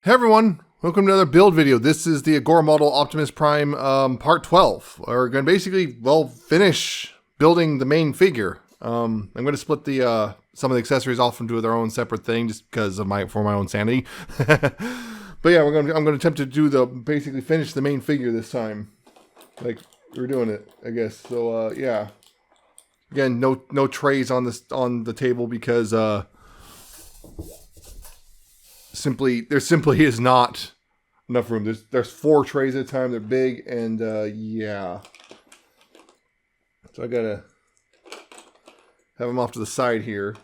Hey everyone, welcome to another build video. This is the Agora model Optimus Prime part 12. We're going to basically, finish building the main figure. I'm going to split the some of the accessories off into their own separate thing just because of for my own sanity. But yeah, I'm going to attempt to do basically finish the main figure this time. Like we're doing it, I guess. So yeah. Again, no trays on the table because there simply is not enough room. There's 4 trays at a time. They're big, and yeah. So I gotta have them off to the side here.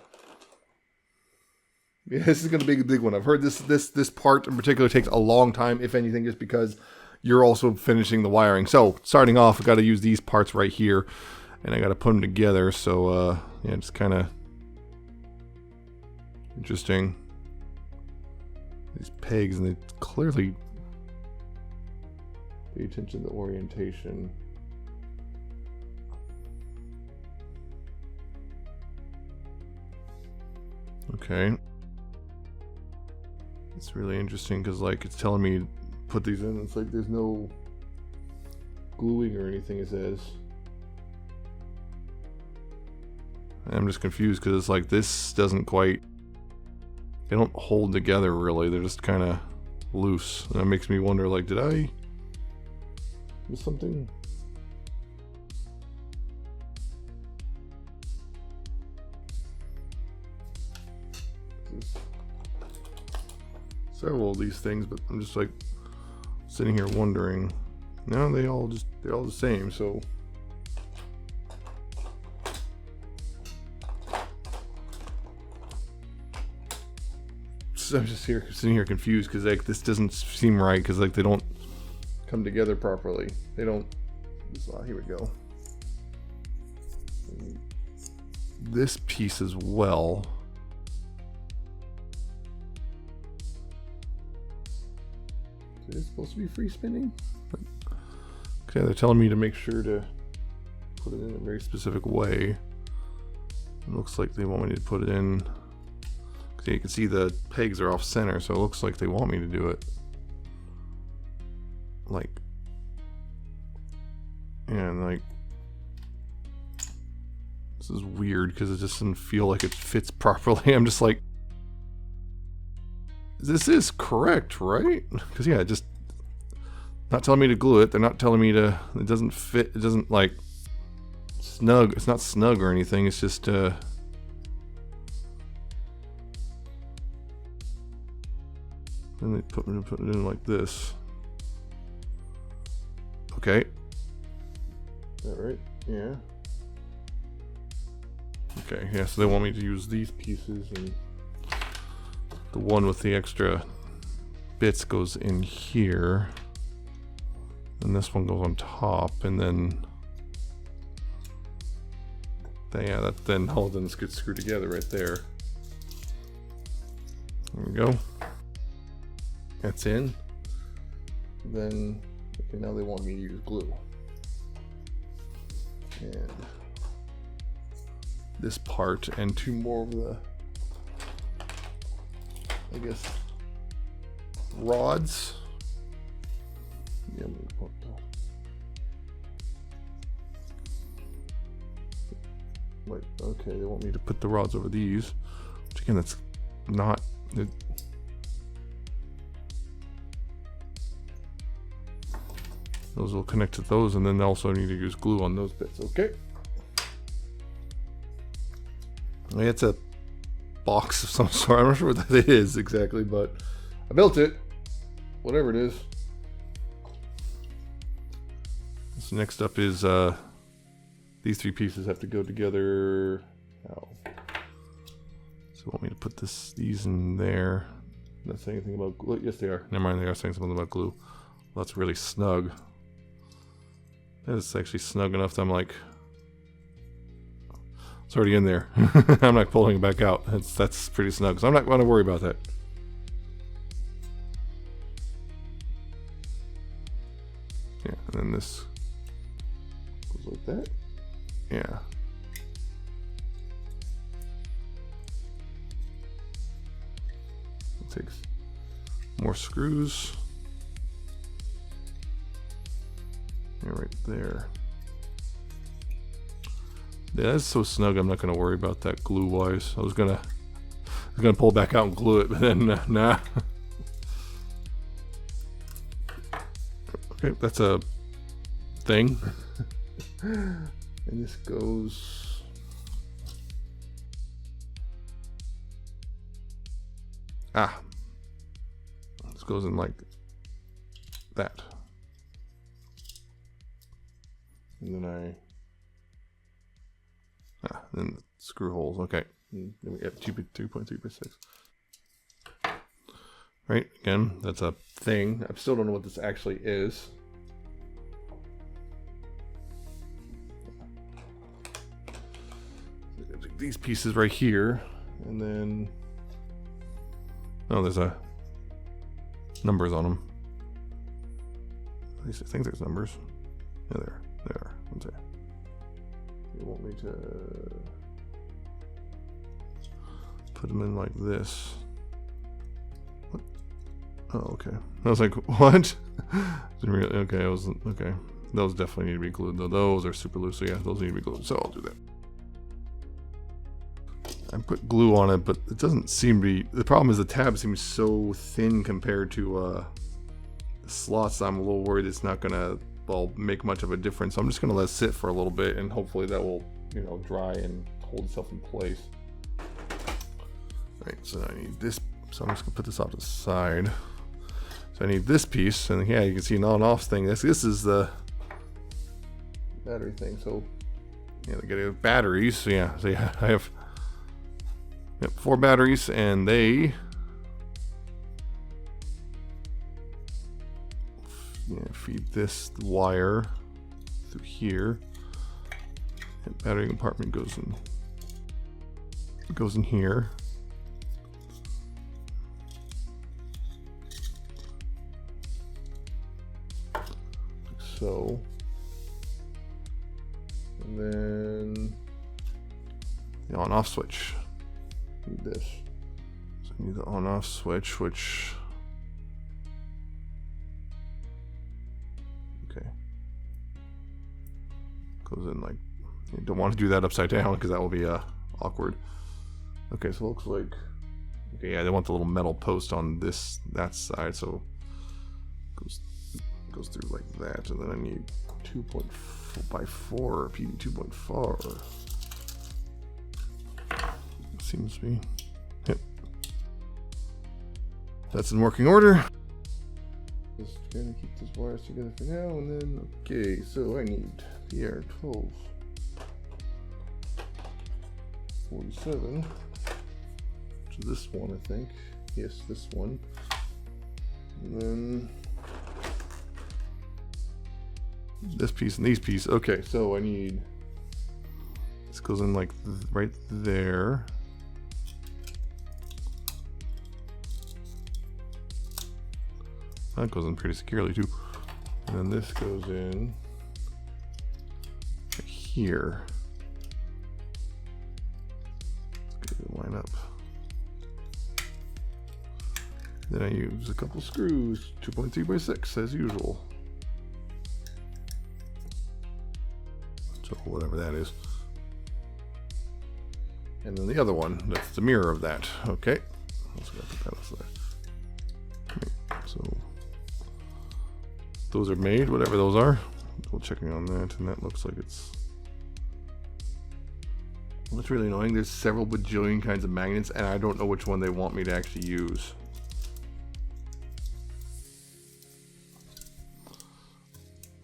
Yeah, this is gonna be a big one. I've heard this part in particular takes a long time, if anything, just because you're also finishing the wiring. So starting off, I got to use these parts right here, and I got to put them together. So yeah, it's kind of interesting. These pegs, and they clearly pay attention to the orientation. Okay. It's really interesting because, like, it's telling me to put these in. It's like there's no gluing or anything, it says. And I'm just confused because it's like this doesn't quite. They don't hold together really, they're just kind of loose. And that makes me wonder, like, did I miss something? There's several of these things, but I'm just like sitting here wondering. No, they're all the same, so. I'm just sitting here confused because like this doesn't seem right because like they don't come together properly. They don't. Here we go. This piece as well. Is it supposed to be free spinning? Okay, they're telling me to make sure to put it in a very specific way. It looks like they want me to put it in. You can see the pegs are off center, so it looks like they want me to do it. Like, and like, this is weird because it just doesn't feel like it fits properly. I'm just like, this is correct, right? Because yeah, just not telling me to glue it. They're not telling me to. It doesn't fit. It doesn't like snug. It's not snug or anything. It's just Then they put it in like this. Okay. Is that right? Yeah. Okay, yeah, so they want me to use these pieces, and the one with the extra bits goes in here. And this one goes on top, and then yeah, that then all of them gets screwed together right there. There we go. That's in. Then, okay, now they want me to use glue. And this part and 2 more of the, I guess, rods. Yeah, I'm gonna put that. Wait, okay, they want me to put the rods over these. Which again, that's not. Those will connect to those, and then also need to use glue on those bits. Okay. It's a box of some sort. I'm not sure what that is exactly, but I built it. Whatever it is. So next up is these 3 pieces have to go together. Ow. So they want me to put these in there. Not saying anything about glue. Yes, they are. Never mind, they are saying something about glue. Well, that's really snug. It's actually snug enough that I'm like, it's already in there. I'm not pulling it back out. That's pretty snug, so I'm not going to worry about that. Yeah, and then this goes like that. Yeah. It takes more screws. Yeah, right there. Yeah, that's so snug. I'm not gonna worry about that glue wise. I was gonna pull it back out and glue it, but then nah. Okay, that's a thing. And this goes. This goes in like that. And then then screw holes. Okay. And then we get 2.3 by 6. Right, again, that's a thing. I still don't know what this actually is. These pieces right here, and then there's numbers on them. At least I think there's numbers. Yeah, there are. Let's see. You want me to put them in like this? What? Oh, okay. I was like, what? Didn't really. Okay, I was okay. Those definitely need to be glued though. Those are super loose. So yeah, those need to be glued. So I'll do that. I put glue on it, but it doesn't seem to be. The problem is the tab seems so thin compared to the slots. I'm a little worried it's not gonna make much of a difference. So I'm just gonna let it sit for a little bit, and hopefully that will, dry and hold itself in place. All right, so I need this. So I'm just gonna put this off to the side. So I need this piece, and yeah, you can see an on off thing. This is the battery thing. So yeah, they get batteries. So yeah, I have. Yep, 4 batteries, and they feed this wire through here. And battery compartment goes in here. Like so. And then the on-off switch. Need this. So I need the on-off switch, which goes in like, you don't want to do that upside down because that will be awkward. Okay, so it looks like, okay, yeah, they want the little metal post on that side, so it goes through like that, and then I need 2.4 by 4 PD 2.4. Seems to be. Yep. That's in working order. Just gonna keep these wires together for now, and then okay. So I need the R12 47, which is this one, I think. Yes, this one. And then this piece and these pieces. Okay, so I need. This goes in like right there. That goes in pretty securely too. And then this goes in right here. Let's get it to line up. Then I use a couple screws, 2.3 by 6 as usual. So whatever that is. And then the other one, that's the mirror of that. Okay. Let's go put that aside. So those are made, whatever those are. Double checking on that, and that looks like it's. What's really annoying, there's several bajillion kinds of magnets, and I don't know which one they want me to actually use.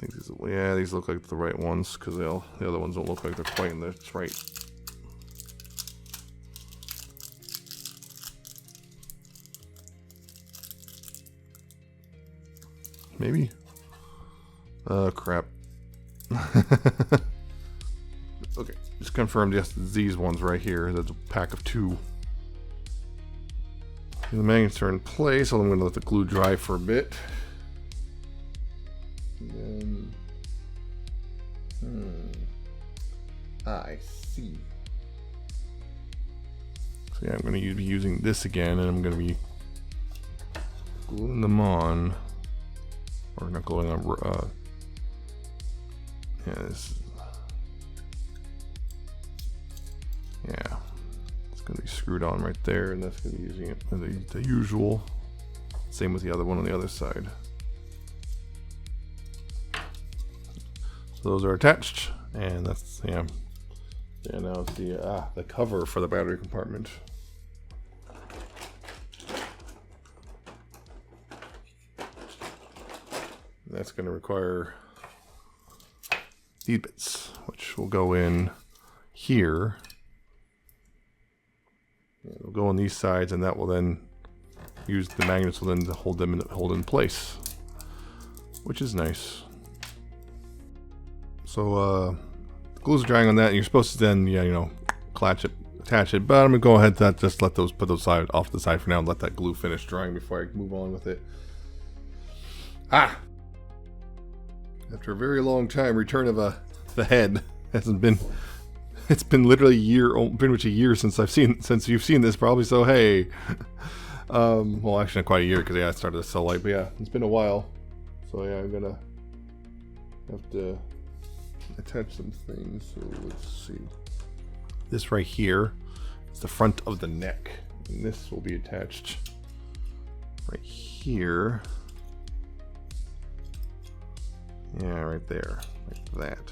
I think these look like the right ones, because the other ones don't look like they're quite in the right. Maybe. Crap. Okay, just confirmed. Yes, these ones right here. That's a pack of 2. And the magnets are in place, so I'm going to let the glue dry for a bit. And then, I see. So yeah, I'm going to be using this again, and I'm going to be gluing them on, or not gluing on. Yeah, yeah, it's gonna be screwed on right there, and that's gonna be using it the usual. Same with the other one on the other side. So those are attached, and that's yeah. And now it's the cover for the battery compartment. That's going to require these bits, which will go in here. It'll go on these sides, and that will then use the magnets will then hold them in place, which is nice. So glue's drying on that, and you're supposed to then attach it. But I'm gonna go ahead and just put those off the side for now and let that glue finish drying before I move on with it. After a very long time, return of the head hasn't been. It's been literally pretty much a year since you've seen this probably. So hey, well actually not quite a year because I started the cell light, but yeah, it's been a while. So yeah, I'm gonna have to attach some things. So let's see. This right here is the front of the neck, and this will be attached right here. Yeah, right there, like that.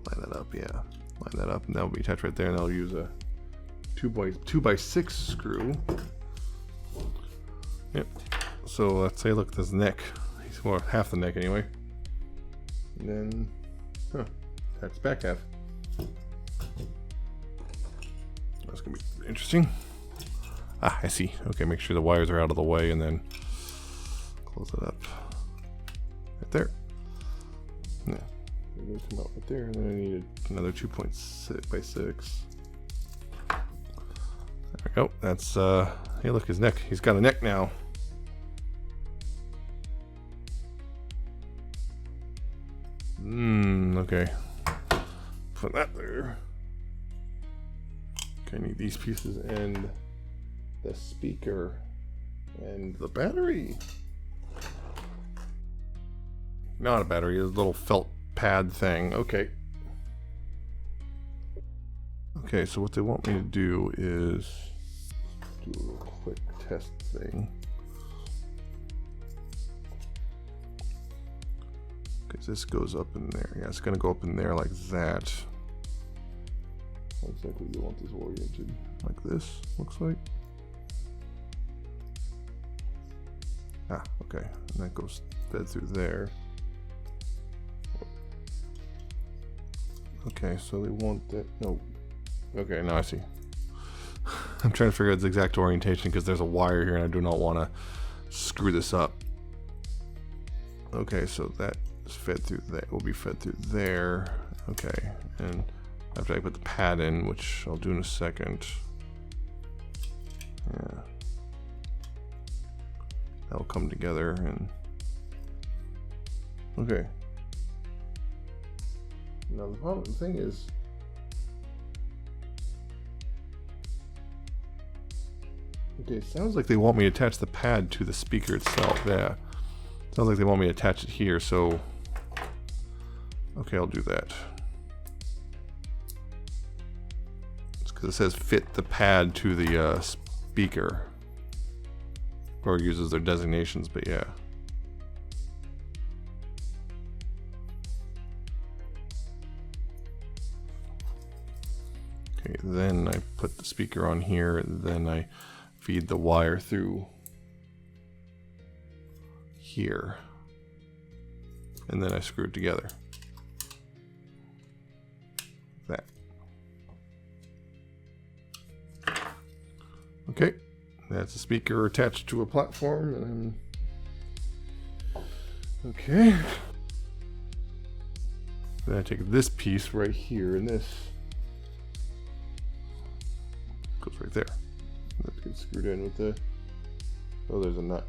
Line that up, yeah. Line that up, and that'll be attached right there, and I'll use a 2x6 screw. Yep. So let's say, look, this neck. Well, half the neck anyway. And then, that's back half. That's gonna be interesting. I see. Okay, make sure the wires are out of the way, and then close it up. Right there. Yeah. It'll come out right there, and then I need another 2.6x6. There we go. That's hey, look, his neck. He's got a neck now. Okay. Put that there. Okay, I need these pieces and the speaker and the battery. Not a battery, a little felt pad thing. Okay. Okay, so what they want me to do is do a little quick test thing. Because this goes up in there. Yeah, it's going to go up in there like that. How exactly do you want this oriented? Like this, looks like. Okay. And that goes fed through there. Okay, so they want that. No. Okay, now I see. I'm trying to figure out the exact orientation because there's a wire here and I do not want to screw this up. Okay, so that is fed through that. Will be fed through there. Okay, and after I put the pad in, which I'll do in a second. Yeah. That'll come together and. Okay. Now the thing is, okay, it sounds like they want me to attach the pad to the speaker itself. Yeah, sounds like they want me to attach it here. So, okay, I'll do that. It's because it says fit the pad to the speaker, or uses their designations. But yeah. Okay, then I put the speaker on here, and then I feed the wire through here, and then I screw it together. That. Okay, that's a speaker attached to a platform, and okay. Then I take this piece right here, and this goes right there. That gets screwed in with the. Oh, there's a nut.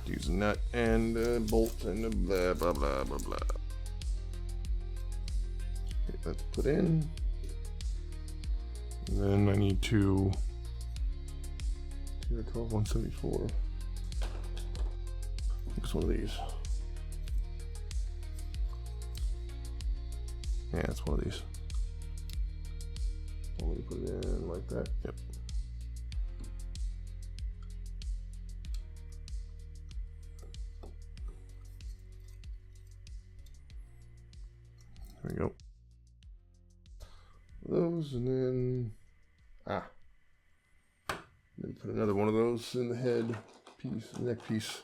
Use a nut and a bolt and a blah blah blah blah blah. Okay, that's put in. And then I need to 12, 174. It's one of these. Yeah, it's one of these. I'm going to put it in like that. Yep. There we go. Those, and then then put another one of those in the head piece, neck piece.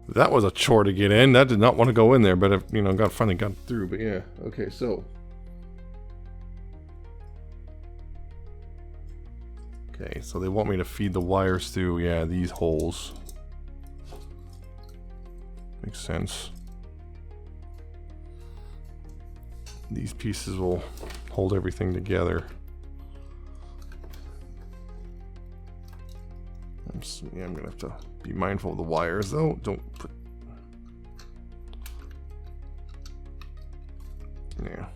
That was a chore to get in. That did not want to go in there, but you know, finally got through. But yeah, okay, so they want me to feed the wires through, yeah, these holes. Makes sense. These pieces will hold everything together. I'm gonna have to be mindful of the wires though. Don't put. Yeah.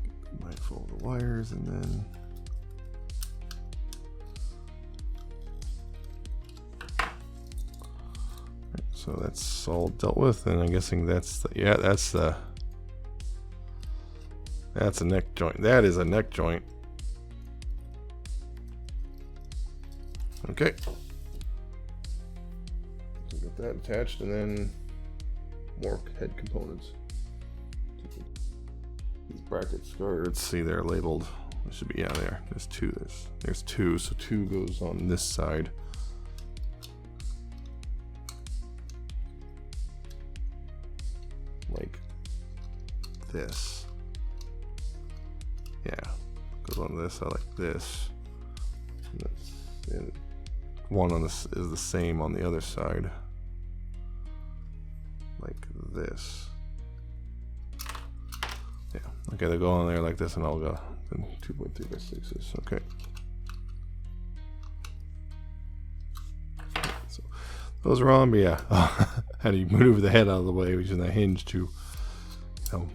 Be mindful of the wires, and then. So that's all dealt with, and I'm guessing that's the, yeah, that's a neck joint. That is a neck joint. Okay. So get that attached, and then more head components. These brackets are, let's see, they're labeled. There should be, yeah, there. There's two. There's two. So two goes on this side. Like this. Yeah, goes on this side like this. And one on this is the same on the other side, like this. Yeah, okay, they go on there like this, and I'll go 2.3 by 6s. Okay. So those are on, but yeah, how do you maneuver the head out of the way using that hinge to, you know,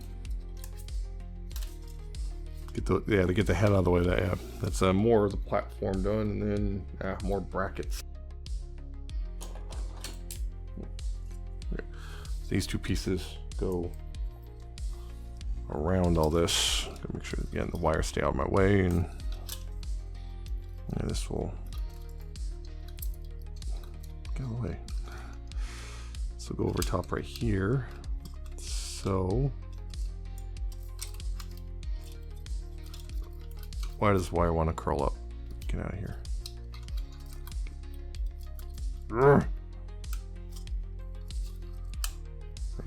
to get the head out of the way. That, yeah, that's more of the platform done, and then more brackets. Okay. So these two pieces go around all this. Gotta make sure again the wires stay out of my way, and this will get out of the way. So go over top right here. So. Why does this wire want to curl up? Get out of here. Right,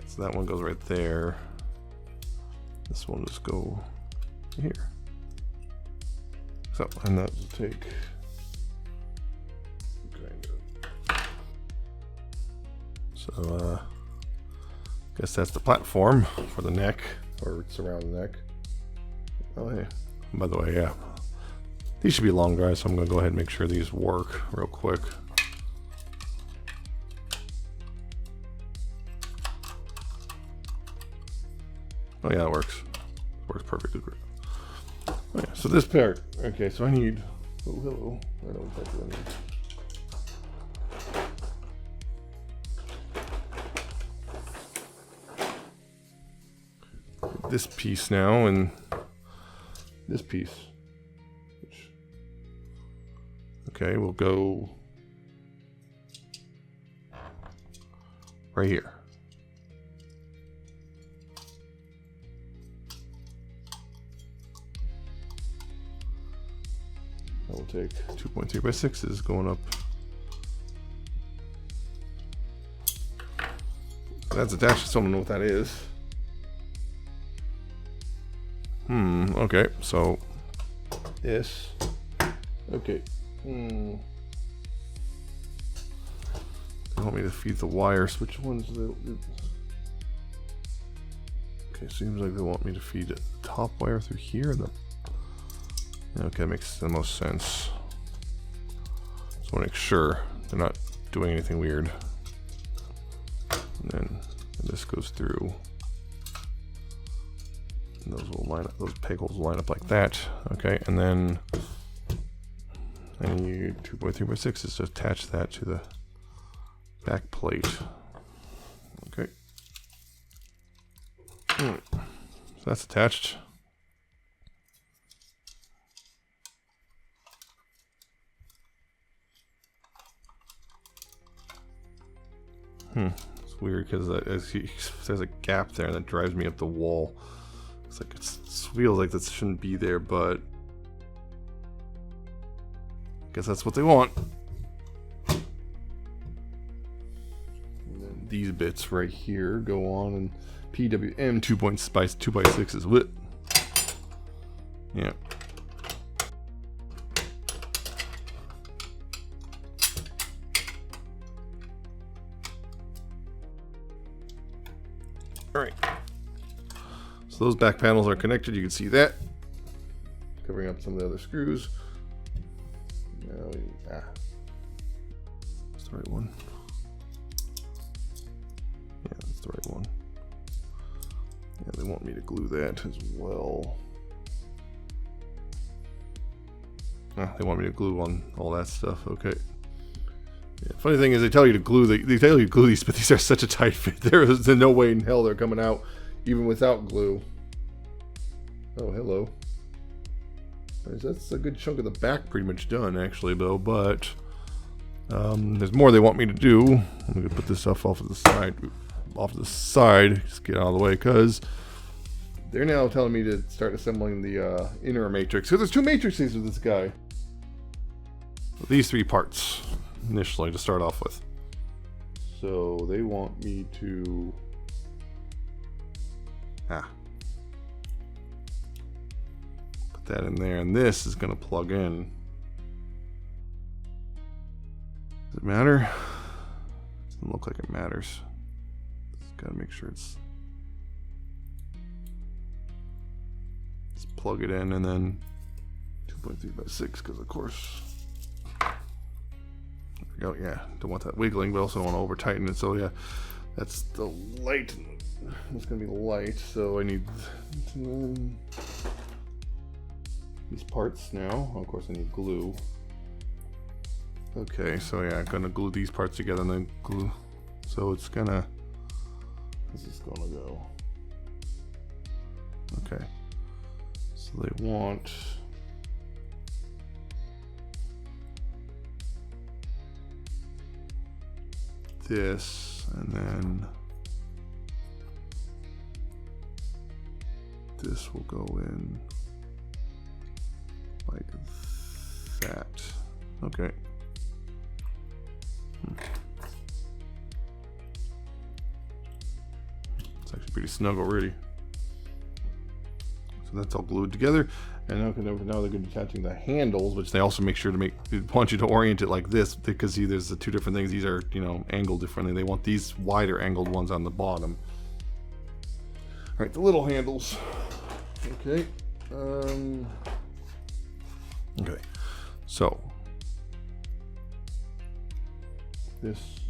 so that one goes right there. This one just go here. So, and that will take kind of. So, guess that's the platform for the neck, or surround the neck. Oh, hey. By the way, yeah, these should be long drives, so I'm going to go ahead and make sure these work real quick. Oh yeah, it works. It works perfectly great. Oh, yeah, so this part, okay, so I need, oh hello, I know exactly what I need. This piece now, and this piece, which, okay, we'll go right here. I will take 2.3 by 6s going up. That's attached. Someone know what that is. Okay, so this, okay, they want me to feed the wires. Which ones? Okay, seems like they want me to feed the top wire through here, and Okay, makes the most sense. Just want to make sure they're not doing anything weird. And then this goes through. And those will line up. Those peg holes will line up like that. Okay, and then you 2.3x6 is to attach that to the back plate. Okay. So that's attached. It's weird because there's a gap there and that drives me up the wall. It's like it feels like that shouldn't be there, but I guess that's what they want. And then these bits right here go on, and PWM 2.6 is lit. Yeah. Alright, so those back panels are connected, you can see that. Covering up some of the other screws. That's the right one. Yeah, that's the right one. Yeah, they want me to glue that as well. They want me to glue on all that stuff, okay. Yeah, funny thing is, they tell you to glue. They tell you to glue these, but these are such a tight fit. There is no way in hell they're coming out even without glue. Oh, hello. That's a good chunk of the back pretty much done, actually, though. But there's more they want me to do. I'm gonna put this stuff off to the side. Just get out of the way, because they're now telling me to start assembling the inner matrix. So there's two matrices with this guy. These three parts. Initially to start off with. So they want me to put that in there, and this is going to plug in. Does it matter? Doesn't look like it matters. Just got to make sure it's. Just plug it in, and then 2.3x6, because of course. Oh yeah, don't want that wiggling, but also don't want to over tighten it. So yeah, that's the light. It's gonna be light, so I need these parts now. Of course, I need glue. Okay, so yeah, I'm gonna glue these parts together and then glue. So it's gonna. This is gonna go. Okay. So they want. This, and then this will go in like that. Okay. It's actually pretty snug already. So that's all glued together. And now they're going to be attaching the handles, which they also make sure to want you to orient it like this, because see, there's the two different things. These are, angled differently. They want these wider angled ones on the bottom. All right, the little handles. Okay. Okay. So this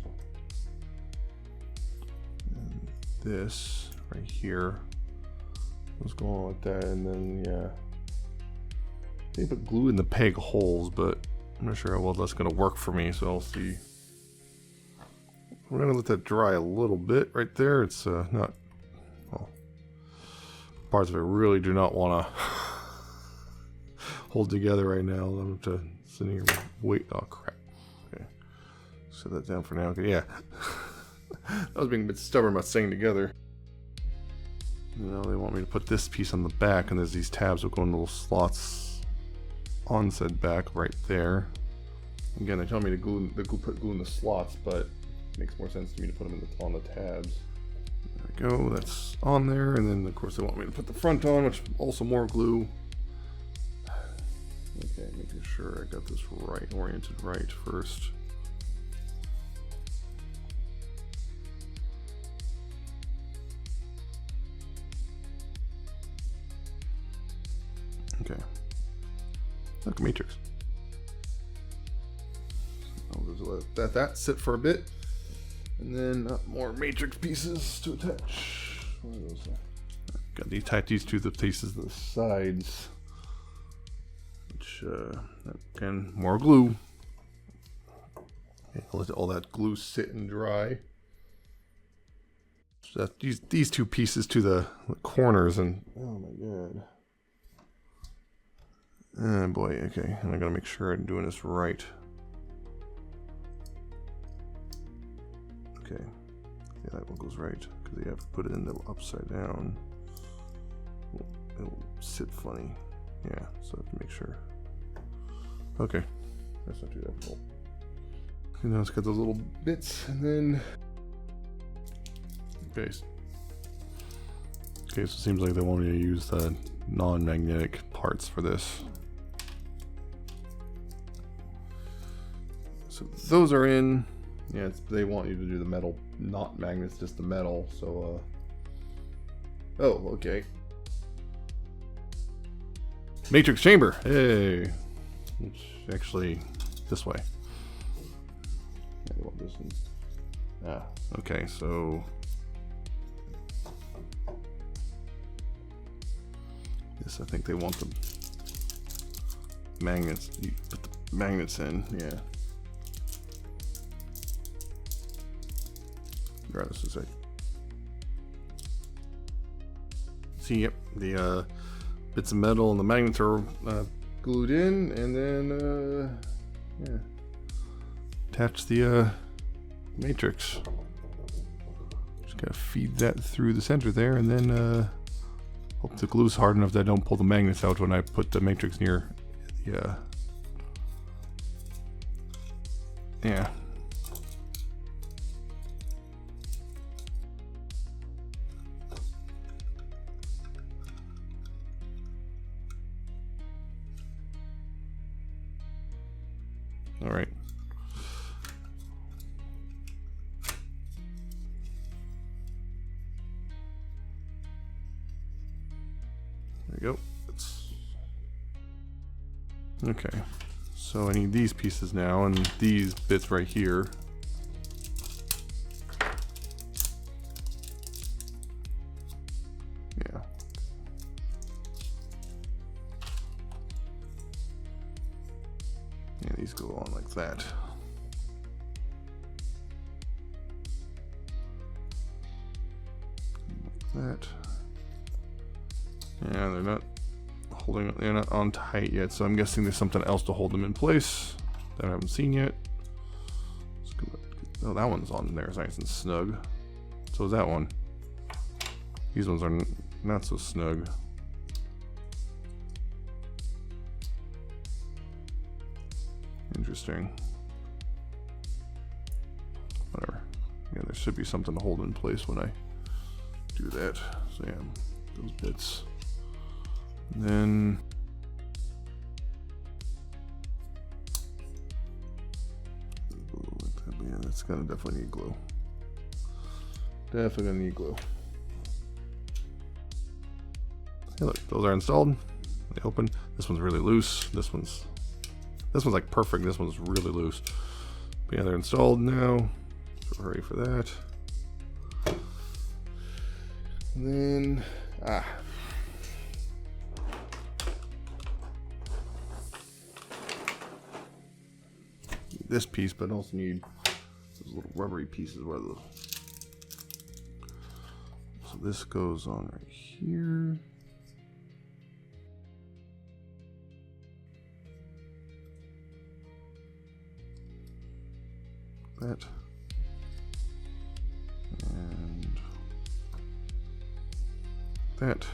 and this right here. What's going on with that? And then yeah. They put glue in the peg holes, but I'm not sure how well that's going to work for me, so I'll see. We're going to let that dry a little bit right there. It's not, well, parts of it really do not want to hold together right now. I'm sitting here, wait, oh crap. Okay, set that down for now. Okay, yeah. I was being a bit stubborn about staying together. Now they want me to put this piece on the back, and there's these tabs that go in little slots on said back right there. Again, they tell me to put glue in the slots, but it makes more sense to me to put them on the tabs. There we go, that's on there, and then of course they want me to put the front on, which also more glue. Okay, making sure I got this right, oriented right first. Okay. Look, matrix. I'll just let that sit for a bit. And then more matrix pieces to attach. What are those? Got to attach these two pieces to the sides. Which, again, more glue. Okay, let all that glue sit and dry. So that these two pieces to the corners, and oh my god. Oh boy, okay. And I gotta make sure I'm doing this right. Okay. Yeah, that one goes right. Because you have to put it in the upside down. It'll sit funny. Yeah, so I have to make sure. Okay. That's not too difficult. Okay, now it's got those little bits, and then okay, so it seems like they want me to use the non-magnetic parts for this. So those are in. Yeah, they want you to do the metal, not magnets, just the metal. So, oh, okay. Matrix chamber. Hey, it's actually this way. I want this one. Ah, okay. So. Yes, I think they want the magnets. You put the magnets in, yeah. Regardless, to say. See, yep, the bits of metal and the magnets are glued in, and then yeah, attach the matrix. Just gotta feed that through the center there, and then hope the glue's hard enough that I don't pull the magnets out when I put the matrix near the yeah. All right. There you go. Okay. So I need these pieces now, and these bits right here. Yeah. Yeah, these go on like that. Like that. Yeah, they're not on tight yet, so I'm guessing there's something else to hold them in place that I haven't seen yet. Oh, that one's on there, nice and snug. So is that one. These ones are not so snug. Interesting. Whatever. Yeah, there should be something to hold in place when I do that. So yeah, those bits. And then yeah, that's gonna definitely need glue. Definitely gonna need glue. Hey, look, those are installed. They open. This one's really loose. This one's like perfect. This one's really loose. But yeah, they're installed now. So hurry for that. And then this piece, but I also need those little rubbery pieces. Where those? So this goes on right here. That. And that.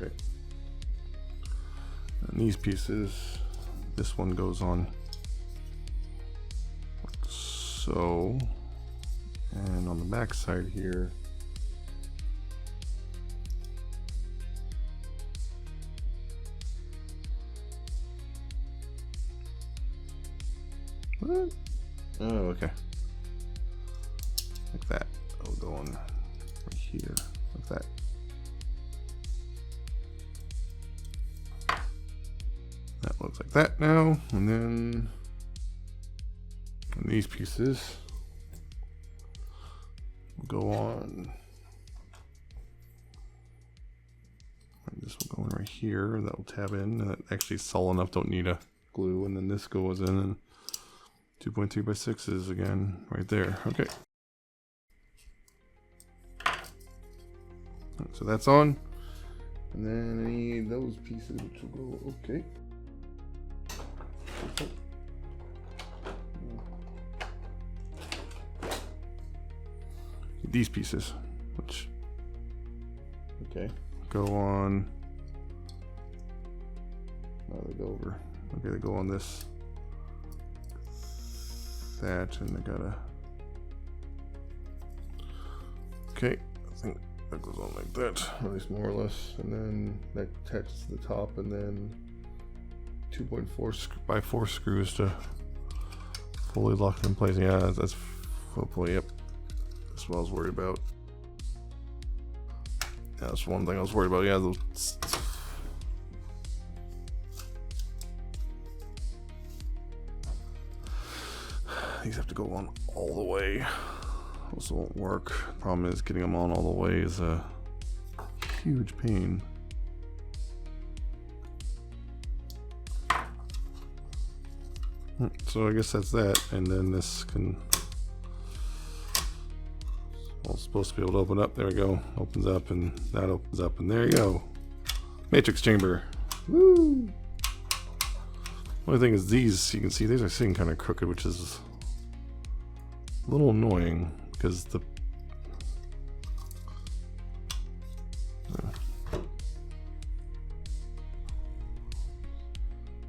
Okay. And these pieces, this one goes on like so, and on the back side here, what? Oh, okay. Like that. It'll go on right here, like that. looks like that now. And then these pieces will go on. This will go in right here, and that will tab in. And that actually is solid enough, don't need a glue. And then this goes in, and 2.3 by 6 is again right there. Okay. So that's on. And then I need those pieces which will go, okay. These pieces, which, okay, go on. Oh, they go over. Okay, they go on this, that, and they gotta. Okay, I think that goes on like that, at least more or less, and then that attaches to the top, and then 2.4 by 4 screws to fully lock it in place. Yeah, that's hopefully, yep. That's what I was worried about. Yeah, that's one thing I was worried about. Yeah, those. These have to go on all the way. Also won't work. Problem is getting them on all the way is a huge pain. So I guess that's that, and then this can. Well, it's supposed to be able to open up. There we go. Opens up, and that opens up, and there you go. Matrix chamber. Woo! Only thing is these, you can see these are sitting kind of crooked, which is a little annoying because the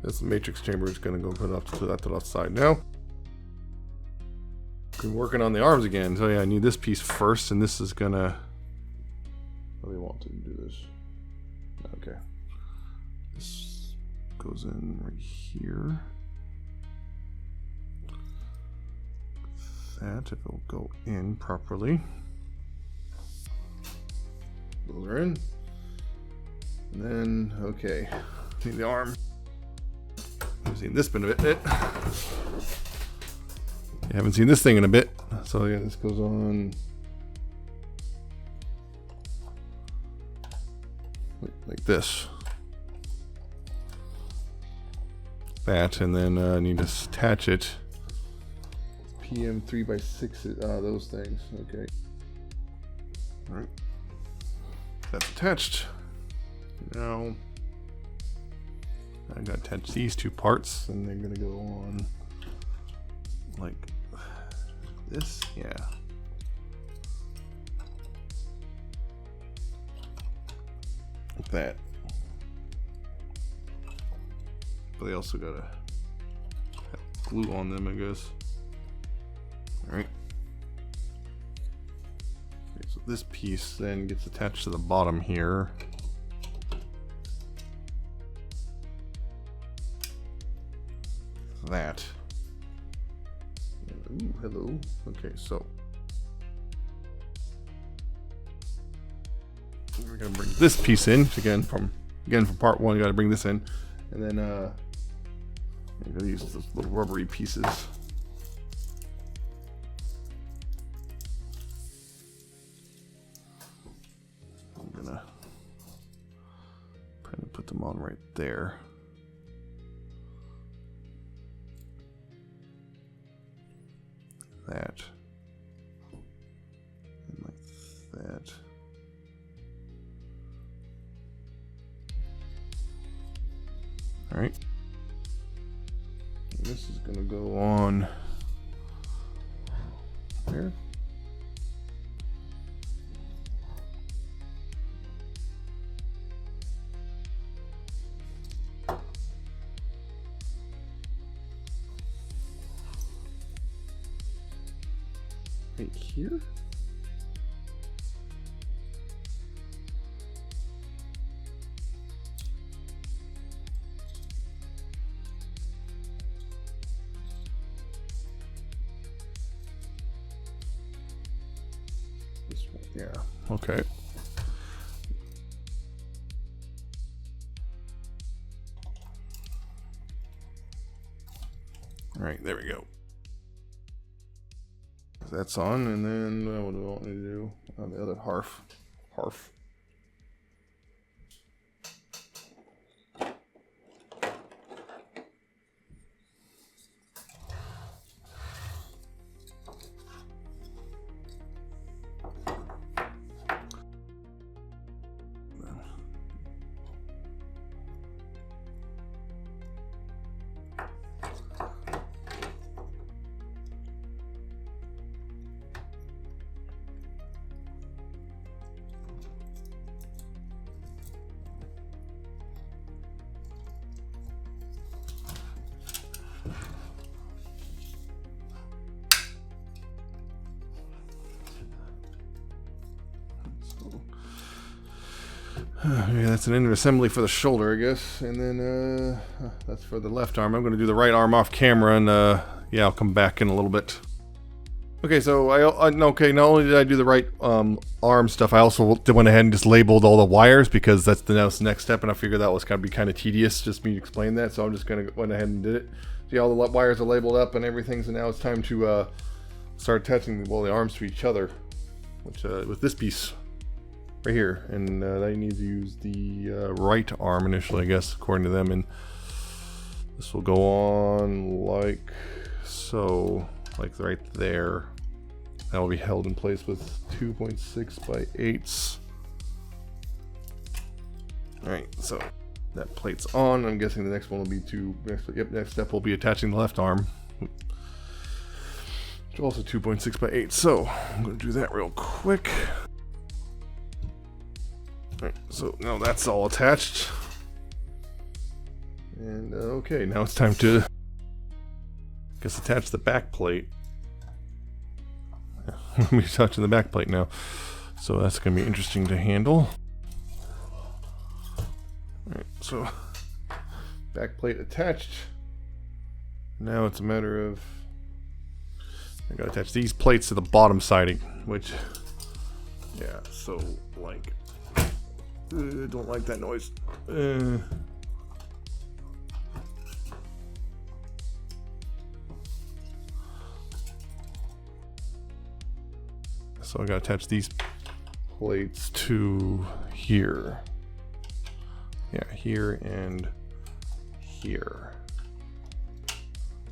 this matrix chamber is going to go put off to that to the left side now. Been working on the arms again, so yeah, I need this piece first, and this is gonna. What do we want to do this? Okay, this goes in right here. That if it'll go in properly. Those are in, and then okay, need the arm. I've seen this been a bit. I haven't seen this thing in a bit, so yeah, this goes on like this. That, and then I need to attach it. PM 3 by 6, those things. Okay. All right. That's attached. Now I gotta attach these two parts, and they're gonna go on like this, yeah. Like that. But they also gotta have glue on them, I guess. Alright. Okay, so this piece then gets attached to the bottom here. That. Ooh, hello. Okay, so we're gonna bring this piece in again from part one. You gotta bring this in, and then you're gonna use those little rubbery pieces. I'm gonna kind of put them on right there. That and like that. All right. And this is gonna go on there. Right here. This one, yeah. Okay. All right, there we go. That's on, and then what do I want me to do on the other harf? Yeah, that's an inner assembly for the shoulder, I guess. And then that's for the left arm. I'm going to do the right arm off camera, and yeah, I'll come back in a little bit. Okay, so okay, not only did I do the right arm stuff, I also went ahead and just labeled all the wires, because that's the next step, and I figured that was going to be kind of tedious, just me to explain that, so I'm just going to go ahead and did it. See, all the wires are labeled up and everything, so now it's time to start attaching the arms to each other, which with this piece right here, and I need to use the right arm initially, I guess, according to them, and this will go on like so, like right there. That will be held in place with 2.6 by 8s. Alright, so that plate's on. I'm guessing the next one will be next step will be attaching the left arm, which is also 2.6 by 8. So I'm going to do that real quick. Alright, so now that's all attached. And okay, now it's time to, I guess, attach the back plate. We're touching the back plate now, so that's going to be interesting to handle. Alright, so back plate attached. Now it's a matter of, I got to attach these plates to the bottom siding, which, yeah, so like, don't like that noise. So I gotta attach these plates to here. Yeah, here and here.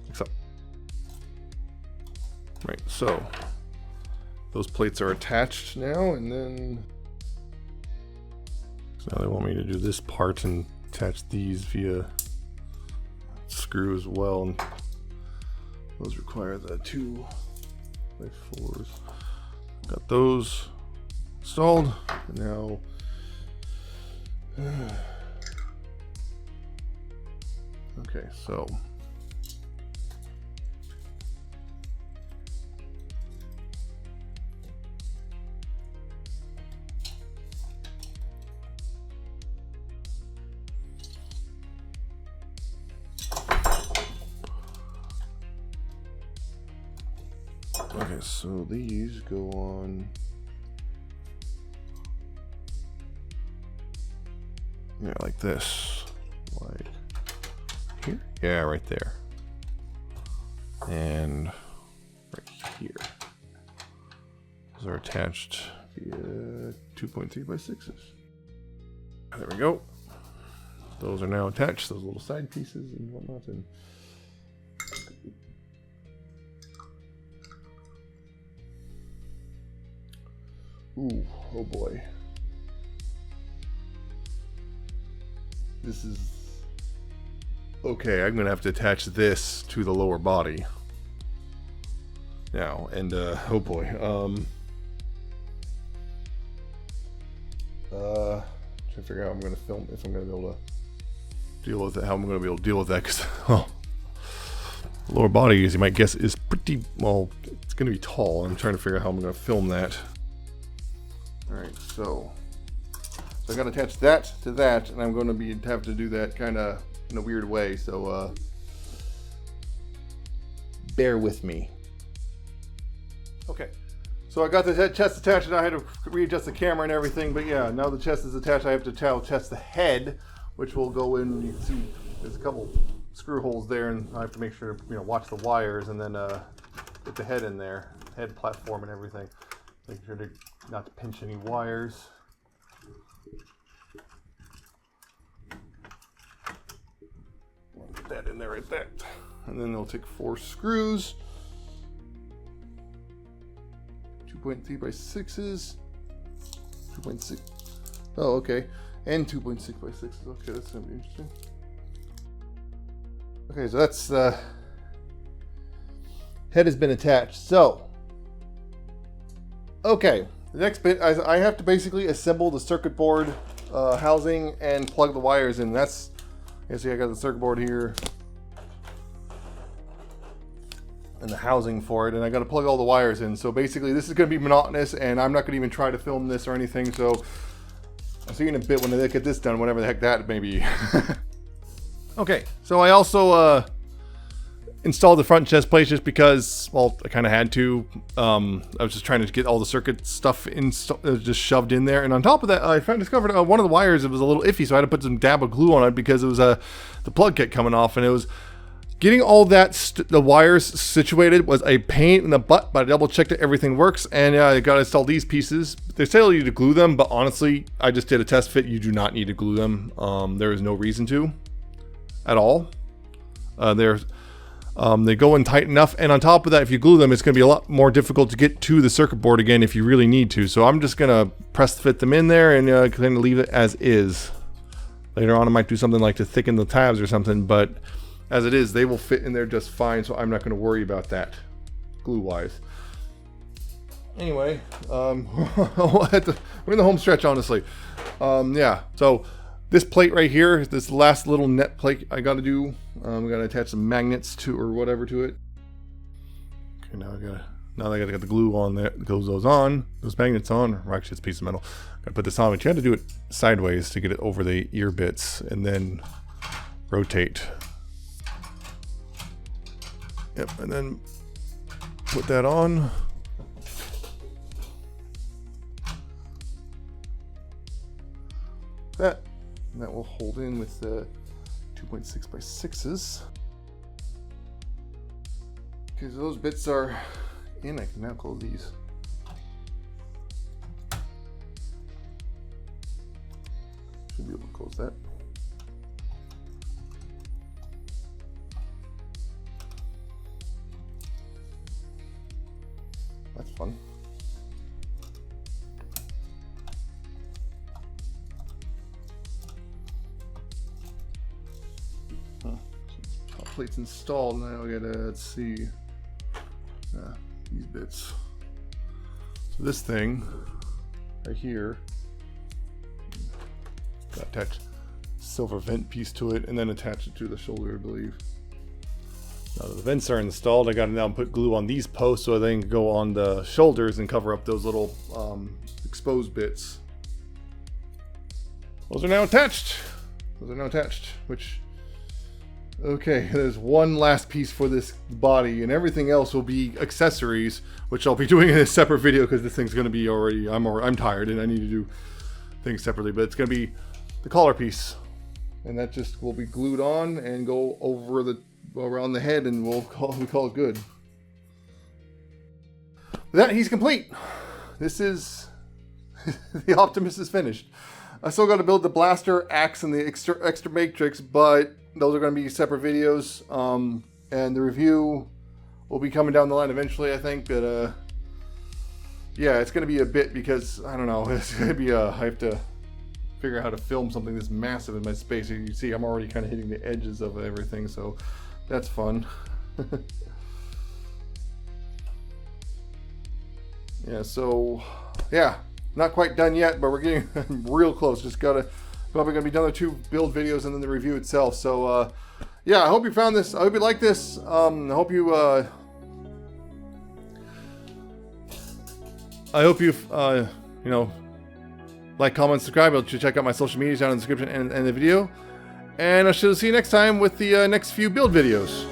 Like so. Right, so those plates are attached now, and then so now they want me to do this part and attach these via screw as well, and those require the 2x4s. Got those installed, and now okay, so these go on, yeah, like this, like here, yeah, right there, and right here. Those are attached via 2.3 by 6s. There we go. Those are now attached, those little side pieces and whatnot, and ooh, oh boy. This is okay. I'm gonna have to attach this to the lower body now, and oh boy. Trying to figure out how I'm gonna film, if I'm gonna be able to deal with it, how I'm gonna be able to deal with that, because well, the lower body, as you might guess, is pretty well. It's gonna be tall. I'm trying to figure out how I'm gonna film that. Alright, so I gotta attach that to that, and I'm gonna have to do that kinda in a weird way, so bear with me. Okay, so I got the chest attached, and I had to readjust the camera and everything, but yeah, now the chest is attached. I have to test the head, which will go in. You can see there's a couple screw holes there, and I have to make sure to watch the wires, and then get the head in there, head platform and everything. Make sure not to pinch any wires. Put that in there right there, and then they'll take 4 screws, 2.3 by 6s, 2.6. Oh, okay, and 2.6 by 6s. Okay, that's gonna be interesting. Okay, so that's head has been attached. So, okay, the next bit I have to basically assemble the circuit board housing and plug the wires in. That's, you see, I got the circuit board here and the housing for it, and I got to plug all the wires in. So basically, this is going to be monotonous, and I'm not going to even try to film this or anything. So I'll see you in a bit when I get this done, whatever the heck that may be. Okay, so I also installed the front chest plate just because, well, I kind of had to. I was just trying to get all the circuit stuff just shoved in there. And on top of that, I discovered one of the wires, it was a little iffy, so I had to put some dab of glue on it because it was the plug kept coming off, and it was getting all that the wires situated was a pain in the butt. But I double checked that everything works, and I got to install these pieces. They tell you to glue them, but honestly, I just did a test fit. You do not need to glue them. There is no reason to at all. They go in tight enough, and on top of that, if you glue them, it's going to be a lot more difficult to get to the circuit board again if you really need to. So I'm just going to press fit them in there and kind of leave it as is. Later on, I might do something like to thicken the tabs or something, but as it is, they will fit in there just fine, so I'm not going to worry about that glue-wise. Anyway, we're in the home stretch, honestly. Yeah, so this plate right here, this last little net plate I got to do. We got to attach some magnets to or whatever to it. Okay, now I got to get the glue on there. Goes those on, those magnets on. Or actually, it's a piece of metal. Got to put this on, but you have to do it sideways to get it over the ear bits, and then rotate. Yep, and then put that on. That will hold in with the 2.6 by 6s. Okay, so those bits are in. I can now close these. Should be able to close that. That's fun. Plates installed. Now we gotta, let's see, these bits. So this thing right here, attach silver vent piece to it, and then attach it to the shoulder, I believe. Now that the vents are installed, I gotta now put glue on these posts so they can go on the shoulders and cover up those little exposed bits. Those are now attached. Which, okay, there's one last piece for this body, and everything else will be accessories, which I'll be doing in a separate video because this thing's going to be already, I'm tired and I need to do things separately, but it's going to be the collar piece, and that just will be glued on and go over around the head, and we call it good. With that, he's complete. This is the Optimus is finished. I still got to build the blaster, axe, and the extra matrix, but those are going to be separate videos, and the review will be coming down the line eventually, I think. But yeah, it's going to be a bit because I don't know. It's going to be I have to figure out how to film something this massive in my space. You see, I'm already kind of hitting the edges of everything, so that's fun. Yeah. So yeah, not quite done yet, but we're getting real close. Just gotta. Probably gonna be another 2 build videos and then the review itself. So yeah, I hope you found this. I hope you like this. I hope you like, comment, subscribe. I'll check out my social media down in the description and the video. And I shall see you next time with the next few build videos.